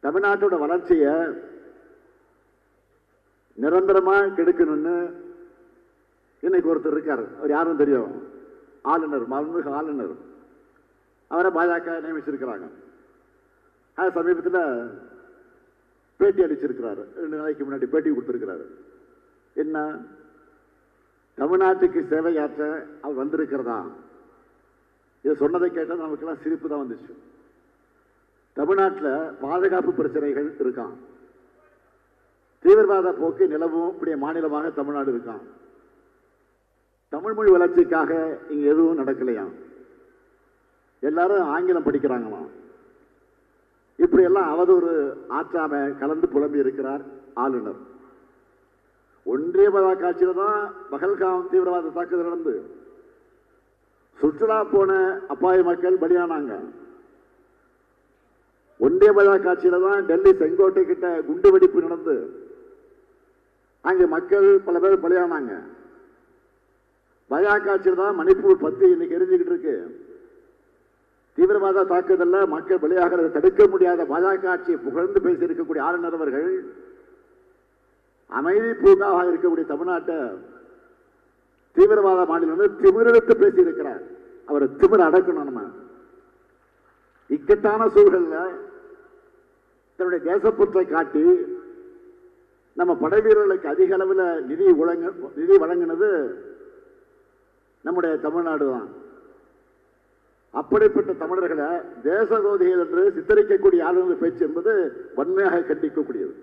தமிழ்நாட்டோட வளர்ச்சியை நிரந்தரமா கெடுக்கணும்னு இன்னைக்கு ஒருத்தர் இருக்காரு. அவர் யாரும் தெரியும், ஆளுநர், மருந்துக ஆளுநர். அவரை பாஜக நியமிச்சிருக்கிறாங்க. சமீபத்தில் பேட்டி அளிச்சிருக்கிறாரு. 2 நாளைக்கு முன்னாடி பேட்டி கொடுத்திருக்கிறாரு. என்ன, தமிழ்நாட்டுக்கு சேவையாற்ற அவர் வந்திருக்கிறதா? இதை சொன்னதை கேட்டால் நமக்கெல்லாம் சிரிப்பு தான் வந்துச்சு. தமிழ்நாட்டில் பாதுகாப்பு பிரச்சனைகள் இருக்கான், தீவிரவாத போக்கு நிலவும் கூடிய மாநிலமாக தமிழ்நாடு இருக்கான். தமிழ் மொழி வளர்ச்சிக்காக இங்க எதுவும் நடக்கலையாம். எல்லாரும் ஆங்கிலம் படிக்கிறாங்களாம். இப்படி எல்லாம் அவதூறு ஆற்றாம கலந்து புலம்பி இருக்கிறார் ஆளுநர். ஒன்றிய பிரதேச ஆட்சியில தான் பகல்காம் தீவிரவாத தாக்குதல் நடந்து சுற்றுலா போன அப்பாவி மக்கள் பலியானாங்க. ஒன்றிய பிரதேச ஆட்சியில தான் டெல்லி செங்கோட்டை கிட்ட குண்டு வெடிப்பு நடந்து அங்கே மக்கள் பல பேர் பலியானாங்க. பாஜக ஆட்சியில் தான் மணிப்பூர் 10 இன்னைக்கு எரிஞ்சுக்கிட்டு இருக்கு. தீவிரவாத தாக்குதல்ல மக்கள் பலியாகிறத தடுக்க முடியாத பாஜக ஆட்சியை புகழ்ந்து பேசி இருக்கக்கூடிய ஆளுநர் அவர்கள் அமைதி பூங்காவாக இருக்கக்கூடிய தமிழ்நாட்டை தீவிரவாத மாநிலம் திமிரெடுத்து பேசி இருக்கிறார். அவரை திமிர அடக்கணும். நம்ம இக்கட்டான சூழல்ல தன்னுடைய தேசப்பற்றை காட்டி நம்ம படை வீரர்களுக்கு அதிக அளவில் நிதி வழங்கினது நம்முடைய தமிழ்நாடு தான். அப்படிப்பட்ட தமிழர்களை தேச விரோதிகள் என்று சித்தரிக்கக்கூடிய ஆளுநர் பேச்சு என்பது வன்மையாக கண்டிக்கக்கூடியது.